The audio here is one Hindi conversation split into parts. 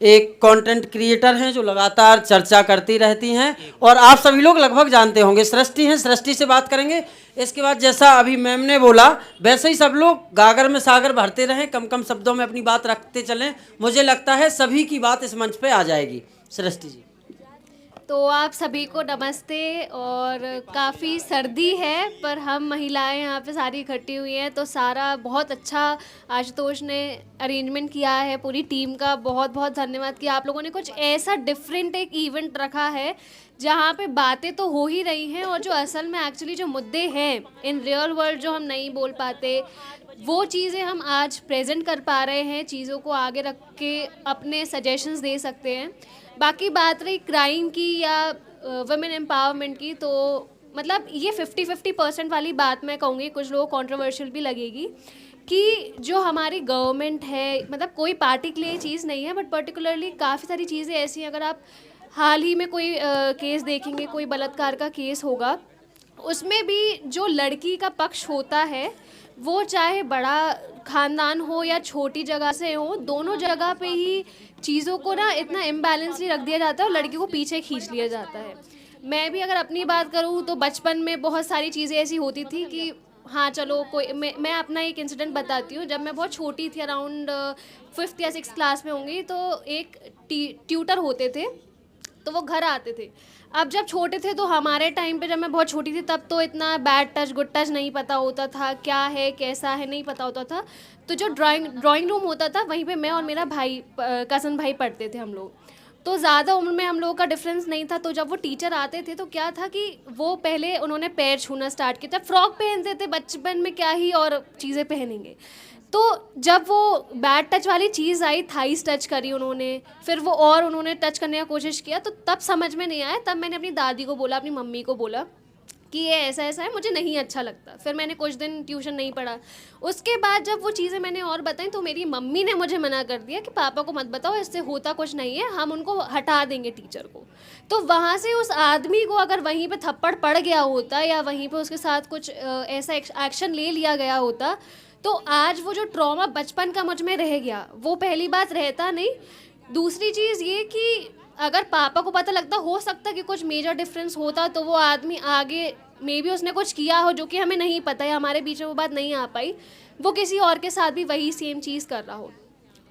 एक कंटेंट क्रिएटर हैं जो लगातार चर्चा करती रहती हैं और आप सभी लोग लगभग जानते होंगे, सृष्टि हैं। सृष्टि से बात करेंगे। इसके बाद जैसा अभी मैम ने बोला वैसे ही सब लोग गागर में सागर भरते रहें, कम कम शब्दों में अपनी बात रखते चलें। मुझे लगता है सभी की बात इस मंच पे आ जाएगी। सृष्टि जी। तो आप सभी को नमस्ते। और काफ़ी सर्दी है पर हम महिलाएं यहाँ पे सारी इकट्ठी हुई हैं, तो सारा बहुत अच्छा आशुतोष ने अरेंजमेंट किया है। पूरी टीम का बहुत बहुत धन्यवाद कि आप लोगों ने कुछ ऐसा डिफरेंट एक इवेंट रखा है जहाँ पे बातें तो हो ही रही हैं और जो असल में एक्चुअली जो मुद्दे हैं इन रियल वर्ल्ड जो हम नहीं बोल पाते, वो चीज़ें हम आज प्रेजेंट कर पा रहे हैं, चीज़ों को आगे रख के अपने सजेशंस दे सकते हैं। बाकी बात रही क्राइम की या वुमेन एम्पावरमेंट की, तो मतलब ये 50-50% वाली बात मैं कहूँगी, कुछ लोगों को कॉन्ट्रोवर्शियल भी लगेगी कि जो हमारी गवर्नमेंट है, मतलब कोई पार्टी के लिए चीज़ नहीं है बट पर्टिकुलरली काफ़ी सारी चीज़ें ऐसी हैं। अगर आप हाल ही में कोई केस देखेंगे, कोई बलात्कार का केस होगा, उसमें भी जो लड़की का पक्ष होता है वो चाहे बड़ा खानदान हो या छोटी जगह से हो, दोनों जगह पे ही चीज़ों को ना इतना इम्बैलेंसली रख दिया जाता है और लड़की को पीछे खींच लिया जाता है। मैं भी अगर अपनी बात करूँ तो बचपन में बहुत सारी चीज़ें ऐसी होती थी कि हाँ चलो कोई, मैं अपना एक इंसिडेंट बताती हूँ। जब मैं बहुत छोटी थी, अराउंड 5th या 6th क्लास में होंगी, तो एक ट्यूटर होते थे, तो वो घर आते थे। अब जब छोटे थे तो हमारे टाइम पे, जब मैं बहुत छोटी थी तब तो इतना बैड टच गुड टच नहीं पता होता था, क्या है कैसा है नहीं पता होता था। तो जो ड्राइंग रूम होता था वहीं पे मैं और मेरा भाई, कज़न भाई पढ़ते थे हम लोग। तो ज़्यादा उम्र में हम लोगों का डिफरेंस नहीं था। तो जब वो टीचर आते थे तो क्या था कि वो पहले उन्होंने पैर छूना स्टार्ट किया था। फ्रॉक पहनते थे बचपन में, क्या ही और चीज़ें पहनेंगे। तो जब वो बैड टच वाली चीज़ आई, थाइस टच करी उन्होंने, फिर वो और उन्होंने टच करने का कोशिश किया, तो तब समझ में नहीं आया। तब मैंने अपनी दादी को बोला, अपनी मम्मी को बोला कि ये ऐसा ऐसा है, मुझे नहीं अच्छा लगता। फिर मैंने कुछ दिन ट्यूशन नहीं पढ़ा। उसके बाद जब वो चीज़ें मैंने और बताई तो मेरी मम्मी ने मुझे मना कर दिया कि पापा को मत बताओ, इससे होता कुछ नहीं है, हम उनको हटा देंगे टीचर को। तो वहाँ से उस आदमी को अगर वहीं पे थप्पड़ पड़ गया होता या वहीं पे उसके साथ कुछ ऐसा एक्शन ले लिया गया होता, तो आज वो जो ट्रॉमा बचपन का मुझ में रह गया वो पहली बात रहता नहीं। दूसरी चीज़ ये कि अगर पापा को पता लगता, हो सकता कि कुछ मेजर डिफरेंस होता, तो वो आदमी आगे मे बी उसने कुछ किया हो जो कि हमें नहीं पता है, हमारे बीच में वो बात नहीं आ पाई, वो किसी और के साथ भी वही सेम चीज़ कर रहा हो।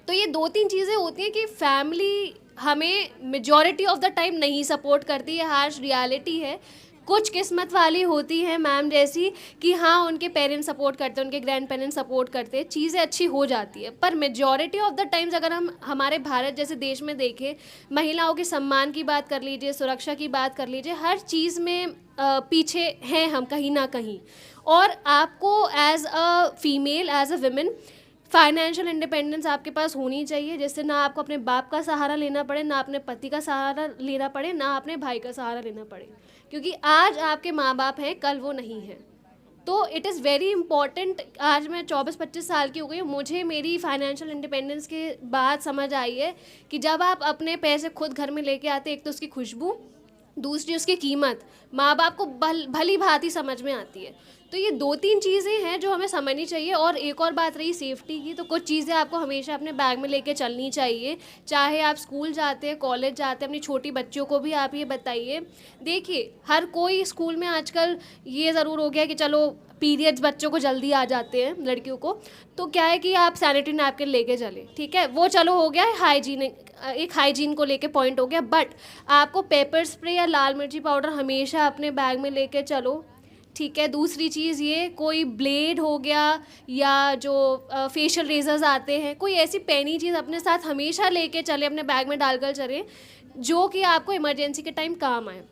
तो ये 2-3 चीज़ें होती हैं कि फैमिली हमें मेजॉरिटी ऑफ द टाइम नहीं सपोर्ट करती है, हार्श रियलिटी है। कुछ किस्मत वाली होती है मैम जैसी कि हाँ उनके पेरेंट्स सपोर्ट करते हैं, उनके ग्रैंड पेरेंट्स सपोर्ट करते हैं, चीज़ें अच्छी हो जाती है। पर मेजॉरिटी ऑफ द टाइम्स अगर हम हमारे भारत जैसे देश में देखें, महिलाओं के सम्मान की बात कर लीजिए, सुरक्षा की बात कर लीजिए, हर चीज़ में पीछे हैं हम कहीं ना कहीं। और आपको as a female, as a women, financial independence आपके पास होनी चाहिए, जिससे ना आपको अपने बाप का सहारा लेना पड़े, ना अपने पति का सहारा लेना पड़े, ना अपने भाई का सहारा लेना पड़े। क्योंकि आज आपके माँ बाप हैं, कल वो नहीं है। तो इट इज़ वेरी इंपॉर्टेंट। आज मैं 24-25 साल की हो गई हूँ, मुझे मेरी फाइनेंशियल इंडिपेंडेंस के बाद समझ आई है कि जब आप अपने पैसे खुद घर में लेके आते, एक तो उसकी खुशबू, दूसरी उसकी कीमत माँ बाप को भली भांति समझ में आती है। तो ये 2-3 चीज़ें हैं जो हमें समझनी चाहिए। और एक और बात रही सेफ्टी की, तो कुछ चीज़ें आपको हमेशा अपने बैग में लेके चलनी चाहिए। चाहे आप स्कूल जाते हैं, कॉलेज जाते हैं, अपनी छोटी बच्चियों को भी आप ये बताइए। देखिए हर कोई स्कूल में आजकल ये ज़रूर हो गया कि चलो पीरियड्स बच्चों को जल्दी आ जाते हैं लड़कियों को, तो क्या है कि आप सैनिटरी नैपकिन लेके चले, ठीक है, वो चलो हो गया है हाइजीन, एक हाइजीन को लेके पॉइंट हो गया। बट आपको पेपर स्प्रे या लाल मिर्ची पाउडर हमेशा अपने बैग में लेके चलो, ठीक है। दूसरी चीज़ ये, कोई ब्लेड हो गया या जो फेशियल रेजर्स आते हैं, कोई ऐसी पैनी चीज़ अपने साथ हमेशा लेके चले, अपने बैग में डालकर चले, जो कि आपको इमरजेंसी के टाइम काम आए।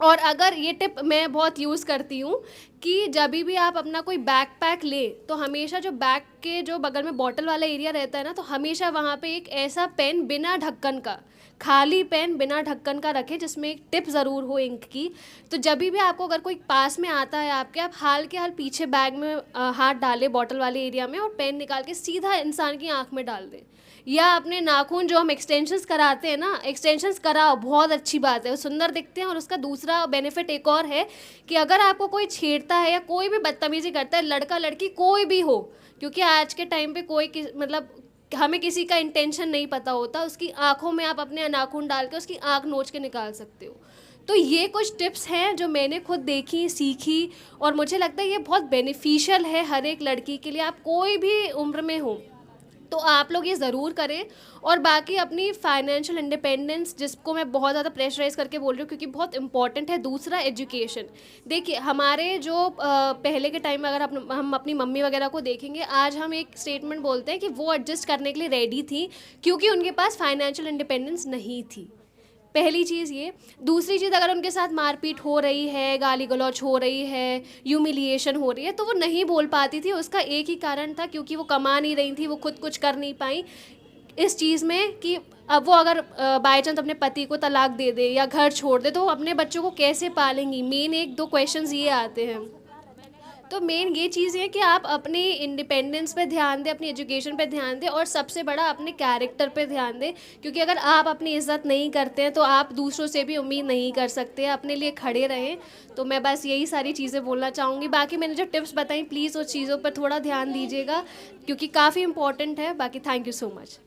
और अगर ये टिप मैं बहुत यूज़ करती हूँ कि जब भी आप अपना कोई बैक पैक ले, तो हमेशा जो बैक के जो बगल में बॉटल वाला एरिया रहता है ना, तो हमेशा वहाँ पे एक ऐसा पेन बिना ढक्कन का, खाली पेन बिना ढक्कन का रखें, जिसमें एक टिप ज़रूर हो इंक की। तो जब भी आपको अगर कोई पास में आता है आपके, आप हाल के हाल पीछे बैग में हाथ डालें बॉटल वाले एरिया में, और पेन निकाल के सीधा इंसान की आँख में डाल दें। या अपने नाखून जो हम एक्सटेंशंस कराते हैं ना, एक्सटेंशंस कराओ, बहुत अच्छी बात है, वो सुंदर दिखते हैं। और उसका दूसरा बेनिफिट एक और है कि अगर आपको कोई छेड़ता है या कोई भी बदतमीजी करता है, लड़का लड़की कोई भी हो, क्योंकि आज के टाइम पे कोई मतलब हमें किसी का इंटेंशन नहीं पता होता, उसकी आंखों में आप अपने नाखून डाल के उसकी आंख नोच के निकाल सकते हो। तो ये कुछ टिप्स हैं जो मैंने खुद देखी, सीखी, और मुझे लगता है ये बहुत बेनिफिशियल है हर एक लड़की के लिए, आप कोई भी उम्र में हो तो आप लोग ये ज़रूर करें। और बाकी अपनी फाइनेंशियल इंडिपेंडेंस, जिसको मैं बहुत ज़्यादा प्रेशराइज करके बोल रही हूँ क्योंकि बहुत इंपॉर्टेंट है। दूसरा, एजुकेशन। देखिए हमारे जो पहले के टाइम में अगर हम अपनी मम्मी वगैरह को देखेंगे, आज हम एक स्टेटमेंट बोलते हैं कि वो एडजस्ट करने के लिए रेडी थी क्योंकि उनके पास फाइनेंशियल इंडिपेंडेंस नहीं थी। पहली चीज़ ये। दूसरी चीज़, अगर उनके साथ मारपीट हो रही है, गाली गलौज हो रही है, ह्यूमिलिएशन हो रही है, तो वो नहीं बोल पाती थी। उसका एक ही कारण था, क्योंकि वो कमा नहीं रही थी, वो खुद कुछ कर नहीं पाई इस चीज़ में कि अब वो अगर बाई चांस अपने पति को तलाक दे दे या घर छोड़ दे तो वो अपने बच्चों को कैसे पालेंगी। मेन एक दो क्वेश्चंस ये आते हैं। तो मेन ये चीज़ है कि आप अपनी इंडिपेंडेंस पे ध्यान दें, अपनी एजुकेशन पे ध्यान दें, और सबसे बड़ा अपने कैरेक्टर पे ध्यान दें, क्योंकि अगर आप अपनी इज़्ज़त नहीं करते हैं तो आप दूसरों से भी उम्मीद नहीं कर सकते। अपने लिए खड़े रहें। तो मैं बस यही सारी चीज़ें बोलना चाहूँगी। बाकी मैंने जो टिप्स बताई, प्लीज़ उस चीज़ों पर थोड़ा ध्यान दीजिएगा क्योंकि काफ़ी इंपॉर्टेंट है। बाकी थैंक यू सो मच।